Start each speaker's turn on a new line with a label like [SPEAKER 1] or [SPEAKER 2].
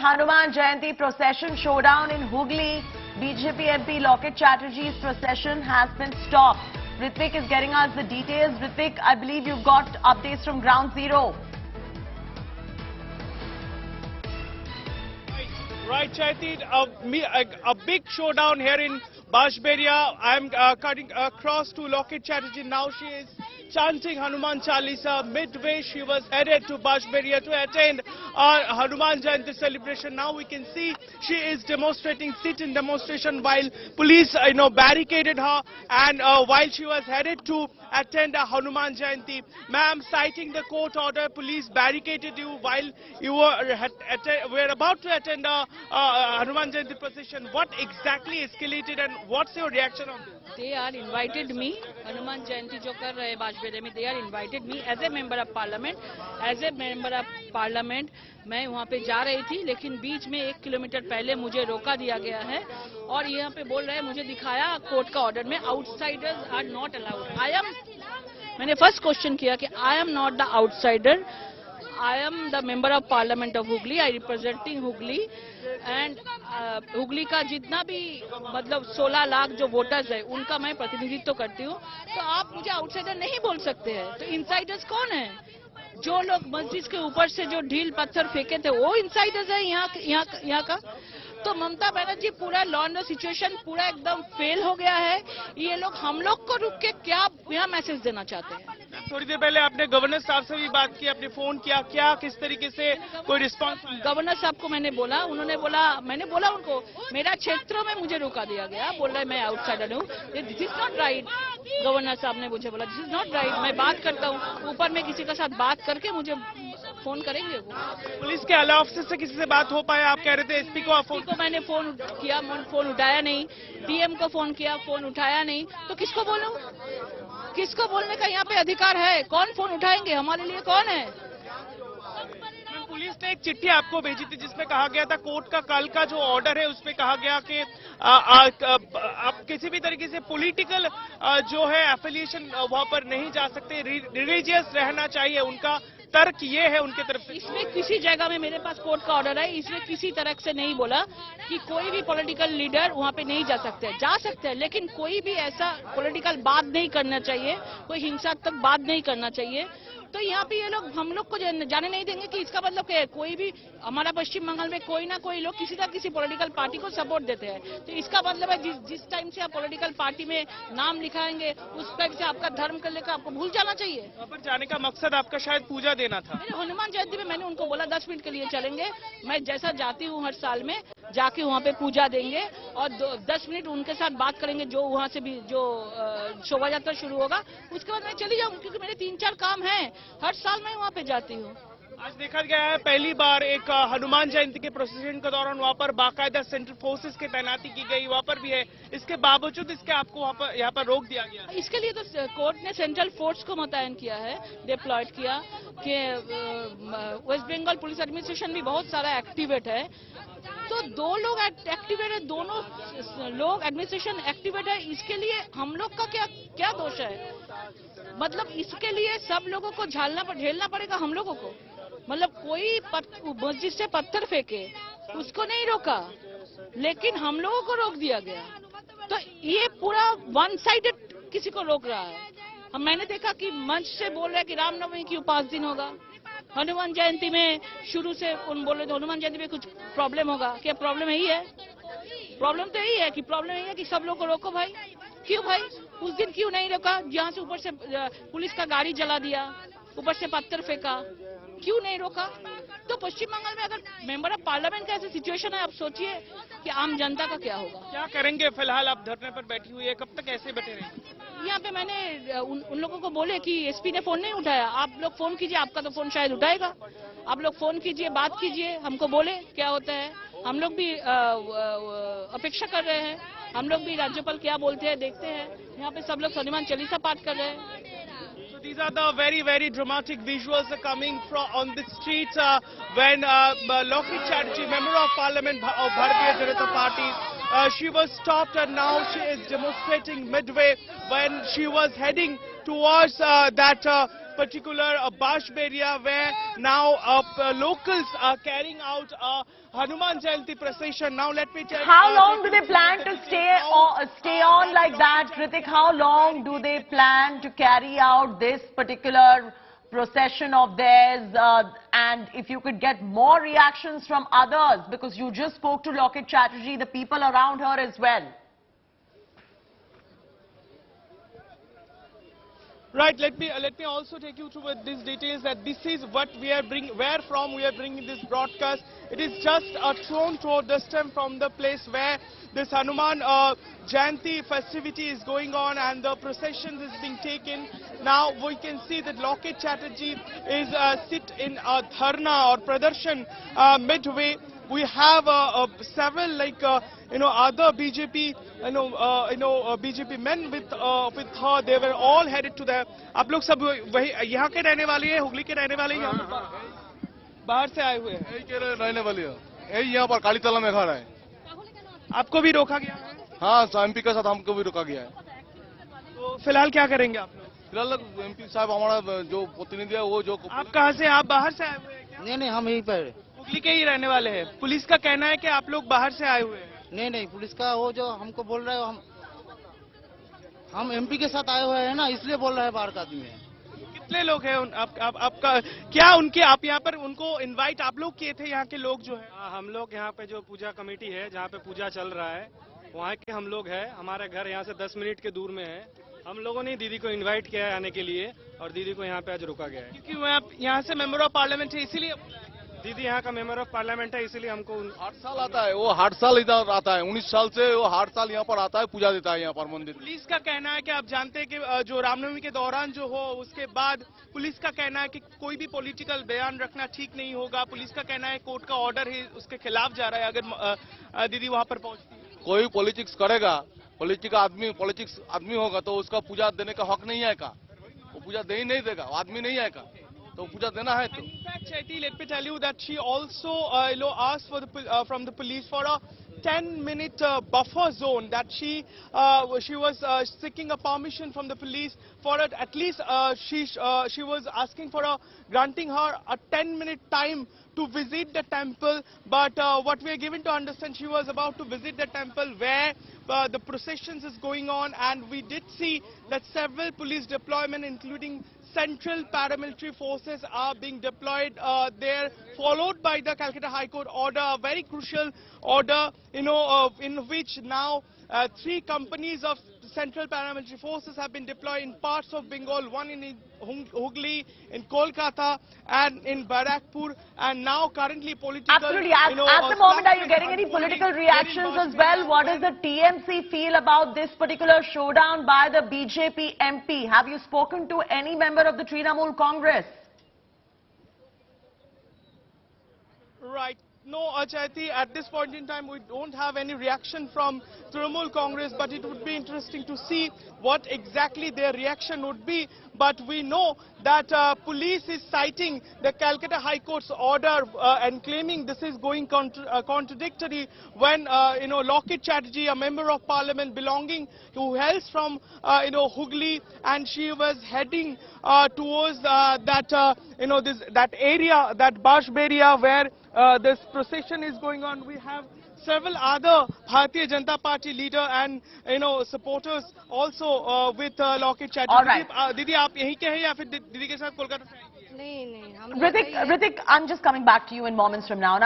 [SPEAKER 1] Hanuman Jayanti procession showdown in Hooghly. BJP MP Locket Chatterjee's procession has been stopped. Ritvik is getting us the details. Ritvik, I believe you've got updates from Ground Zero.
[SPEAKER 2] Right, Chaiti, a big showdown here in Bajberia. I'm cutting across to Locket Chatterjee now. She is chanting Hanuman Chalisa. Midway, she was headed to Bajberia to attend our Hanuman Jayanti celebration. Now we can see she is demonstrating, sit-in demonstration while police, barricaded her, and while she was headed to attend a Hanuman Jayanti. Ma'am, citing the court order, police barricaded you while you were about to attend a Hanuman Jayanti procession. What exactly escalated and what's your reaction on this?
[SPEAKER 3] They are invited me, Hanuman Jayanti जो कर रहे बाजपेयी में, they are invited me as a member of parliament. As a member of parliament, मैं वहाँ पे जा रही थी, लेकिन बीच में 1 किलोमीटर पहले मुझे रोका दिया गया है और यहाँ पे बोल रहे हैं, मुझे दिखाया कोर्ट का ऑर्डर में आउटसाइडर्स आर नॉट अलाउड. मैंने फर्स्ट क्वेश्चन किया कि I am not the outsider. I am the member of parliament of Hooghly. I representing Hooghly and Hooghly का जितना भी मतलब 16 लाख जो वोटर्स है उनका मैं प्रतिनिधित्व करती हूँ. तो आप मुझे आउटसाइडर नहीं बोल सकते हैं. तो इनसाइडर्स कौन है? जो लोग मस्जिद के ऊपर से जो ढील पत्थर फेंके थे वो इनसाइडर्स है यहाँ का. तो ममता बनर्जी पूरा लॉ एंड सिचुएशन पूरा एकदम फेल हो गया है. ये लोग हम लोग को रुक के क्या यहाँ मैसेज देना चाहते हैं?
[SPEAKER 2] थोड़ी देर पहले आपने गवर्नर साहब से भी बात की, आपने फोन किया, क्या किस तरीके से कोई रिस्पांस?
[SPEAKER 3] गवर्नर साहब को मैंने बोला, उन्होंने बोला, मैंने बोला उनको मेरा क्षेत्रों में मुझे रोका दिया गया. बोल रहा है मैं आउटसाइडर हूँ. This is not right. Governor साहब ने मुझे बोला दिस इज नॉट राइट. मैं बात करता हूँ ऊपर में किसी के साथ बात करके मुझे फोन करेंगे. वो
[SPEAKER 2] पुलिस के अलावा ऑफिसर से किसी से बात हो पाया? आप कह रहे थे एसपी को
[SPEAKER 3] मैंने फोन किया, फोन उठाया नहीं. डीएम को फोन किया, फोन उठाया नहीं. तो किसको बोलूं? किसको बोलने का यहाँ पे अधिकार है? कौन फोन उठाएंगे? हमारे लिए कौन है?
[SPEAKER 2] पुलिस ने एक चिट्ठी आपको भेजी थी जिसमें कहा गया था कोर्ट का कल का जो ऑर्डर है उसमें कहा गया कि आप किसी भी तरीके से पॉलिटिकल जो है एफिलिएशन वहां पर नहीं जा सकते, रिलीजियस रहना चाहिए. उनका तर्क ये है उनके तरफ से.
[SPEAKER 3] इसमें किसी जगह में मेरे पास कोर्ट का ऑर्डर है, इसमें किसी तरह से नहीं बोला कि कोई भी पॉलिटिकल लीडर वहां पे नहीं जा सकते. जा सकते हैं लेकिन कोई भी ऐसा पॉलिटिकल बात नहीं करना चाहिए, कोई हिंसात्मक बात नहीं करना चाहिए. तो यहाँ पे ये लोग हम लोग को जाने नहीं देंगे कि इसका मतलब क्या है? कोई भी हमारा पश्चिम बंगाल में कोई ना कोई लोग किसी ना किसी पॉलिटिकल पार्टी को सपोर्ट देते हैं. तो इसका मतलब है जिस टाइम से आप पॉलिटिकल पार्टी में नाम लिखाएंगे उस टाइम से आपका धर्म कर लेकर आपको भूल जाना चाहिए.
[SPEAKER 2] वहाँ पर जाने का मकसद आपका शायद पूजा देना था.
[SPEAKER 3] मेरे हनुमान जयंती में मैंने उनको बोला 10 मिनट के लिए चलेंगे. मैं जैसा जाती हूँ हर साल में जाके वहाँ पे पूजा देंगे और 10 मिनट उनके साथ बात करेंगे. जो वहाँ से भी जो शोभा यात्रा शुरू होगा उसके बाद मैं चली जाऊँ, क्योंकि मेरे 3-4 काम हैं. हर साल मैं वहाँ पे जाती हूँ.
[SPEAKER 2] आज देखा गया है पहली बार एक हनुमान जयंती के प्रोसेशन के दौरान वहाँ पर बाकायदा सेंट्रल फोर्सेस की तैनाती की गई. वहाँ पर भी है, इसके बावजूद इसके आपको यहाँ पर रोक दिया गया.
[SPEAKER 3] इसके लिए तो कोर्ट ने सेंट्रल फोर्स को मुतयन किया है, डिप्लॉयड किया. कि वेस्ट बंगाल पुलिस एडमिनिस्ट्रेशन भी बहुत सारा एक्टिवेट है. तो 2 लोग एक्टिवेट है, दोनों लोग एडमिनिस्ट्रेशन एक्टिवेट है. इसके लिए हम लोग का क्या दोष है? मतलब इसके लिए सब लोगों को झेलना पड़ेगा हम लोगों को. मतलब कोई मस्जिद से पत्थर फेंके उसको नहीं रोका, लेकिन हम लोगों को रोक दिया गया. तो ये पूरा वन साइडेड किसी को रोक रहा है. मैंने देखा कि मंच से बोल रहे हैं कि रामनवमी क्यों 5 दिन होगा. हनुमान जयंती में शुरू से उन बोल रहे थे हनुमान जयंती में कुछ प्रॉब्लम होगा. क्या प्रॉब्लम यही है? प्रॉब्लम तो यही है कि कि सब लोग को रोको भाई. क्यों भाई? उस दिन क्यों नहीं रोका? जहाँ से ऊपर से पुलिस का गाड़ी जला दिया, ऊपर से पत्थर फेंका, क्यों नहीं रोका? तो पश्चिम बंगाल में अगर मेंबर ऑफ पार्लियामेंट का ऐसा सिचुएशन है, आप सोचिए कि आम जनता का क्या होगा.
[SPEAKER 2] क्या करेंगे? फिलहाल आप धरने पर बैठी हुई है, कब तक ऐसे बैठे रहेंगे?
[SPEAKER 3] यहाँ पे मैंने उन लोगों को बोले कि एसपी ने फोन नहीं उठाया, आप लोग फोन कीजिए, आपका तो फोन शायद उठाएगा. आप लोग फोन कीजिए, बात कीजिए, हमको बोले क्या होता है. हम लोग भी अपेक्षा कर रहे हैं. हम लोग भी राज्यपाल क्या बोलते हैं देखते हैं. यहाँ पे सब लोग हनुमान चालीसा पाठ कर रहे हैं.
[SPEAKER 2] So these are the very dramatic visuals coming from on the streets when Locket Chatterjee, member of Parliament of Bharatiya Janata Party, she was stopped and now she is demonstrating midway when she was heading towards that particular Bashb area, where now locals are carrying out a Hanuman Jayanti procession. Now let me check.
[SPEAKER 1] How long do they plan to stay on like that, Ritik? How long do they plan to carry out this particular procession of theirs? And if you could get more reactions from others, because you just spoke to Locket Chatterjee, the people around her as well.
[SPEAKER 2] Right, let me also take you through these details, that this is what we are where from we are bringing this broadcast. It is just a thrown throw distance from the place where this Hanuman Jayanti festivity is going on and the procession is being taken. Now we can see that Locket Chatterjee is sit in a dharna or pradarshan midway. We have several other BJP BJP men with her. They were all headed to the. आप लोग सब वही यहाँ के रहने वाले हैं, हुगली के रहने वाले हैं, बाहर से आए हुए हैं?
[SPEAKER 4] यही के रहने वाले हैं, यही यहाँ पर कालीतला में घर है।
[SPEAKER 2] आपको भी रोका गया है?
[SPEAKER 4] हाँ, एमपी के साथ हमको भी रोका गया है।
[SPEAKER 2] तो फिलहाल क्या करेंगे आप लोग?
[SPEAKER 4] फिलहाल एमपी साहब हमारा जो प्रतिनिधि है वो जो।
[SPEAKER 2] आप कहाँ से? आप बाहर से आए हुए हैं?
[SPEAKER 5] नहीं, हम यहीं पर
[SPEAKER 2] हुगली के ही रहने वाले हैं। पुलिस का कहना है कि आप लोग बाहर से आए हुए हैं।
[SPEAKER 5] नहीं, पुलिस का वो जो हमको बोल रहा है, हम एमपी के साथ आए हुए हैं ना, इसलिए बोल रहा है बाहर का आदमी है।
[SPEAKER 2] कितने लोग हैं आपका क्या उनके आप यहाँ पर उनको इनवाइट आप लोग किए थे? यहाँ के लोग जो है,
[SPEAKER 6] हम लोग यहाँ पे जो पूजा कमेटी है, जहाँ पे पूजा चल रहा है, वहाँ के हम लोग हैं। हमारे घर यहाँ से 10 मिनट के दूर में है। हम लोगों ने दीदी को इनवाइट किया है आने के लिए, और दीदी को यहाँ पे आज रुका गया है।
[SPEAKER 2] क्योंकि मैं यहाँ से मेंबर ऑफ पार्लियामेंट है, इसीलिए
[SPEAKER 6] दीदी यहाँ का मेंबर ऑफ पार्लियामेंट है, इसीलिए हमको
[SPEAKER 4] 8 साल आता है, वो 8 साल इधर आता है, 19 साल से वो 8 साल यहाँ पर आता है, पूजा देता है यहाँ पर मंदिर।
[SPEAKER 2] पुलिस का कहना है कि आप जानते हैं कि जो रामनवमी के दौरान जो हो, उसके बाद पुलिस का कहना है कि कोई भी पॉलिटिकल बयान रखना ठीक नहीं होगा। पुलिस का कहना है कोर्ट का ऑर्डर है, उसके खिलाफ जा रहा है अगर दीदी वहाँ पर पहुँचती है।
[SPEAKER 4] कोई पॉलिटिक्स करेगा, पॉलिटिक्स आदमी होगा तो उसका पूजा देने का हक नहीं है का? वो पूजा दे ही नहीं देगा, आदमी नहीं है का, तो पूजा देना है तो।
[SPEAKER 2] In fact, Chaiti, let me tell you that she also asked for from the police for a 10-minute buffer zone, that she was seeking a permission from the police for it. At least she was asking for granting her a 10-minute time to visit the temple. But what we are given to understand, she was about to visit the temple where the processions is going on, and we did see that several police deployment, including central paramilitary forces, are being deployed there, followed by the Calcutta High Court order, a very crucial order, in which now 3 companies of central paramilitary forces have been deployed in parts of Bengal, one in Hooghly, in Kolkata, and in Barakpur, and now currently political.
[SPEAKER 1] Absolutely. At the moment, are you getting any political reactions as well? What does the TMC feel about this particular showdown by the BJP MP? Have you spoken to any member of the Trinamool Congress?
[SPEAKER 2] Right. No, Chaiti, at this point in time, we don't have any reaction from Trinamool Congress, but it would be interesting to see what exactly their reaction would be. But we know that police is citing the Calcutta High Court's order and claiming this is going contradictory when, Locket Chatterjee, a member of parliament belonging, who hails from, Hooghly, and she was heading towards that area, that Bashb area where this procession is going on. We have several other Bharatiya Janata Party leader and supporters also with Locket Chatterjee.
[SPEAKER 1] All right.
[SPEAKER 2] दीदी आप यहीं के हैं या फिर दीदी के साथ कोलकाता से आएंगे?
[SPEAKER 7] नहीं हम
[SPEAKER 1] Ritik, I'm just coming back to you in moments from now. Now,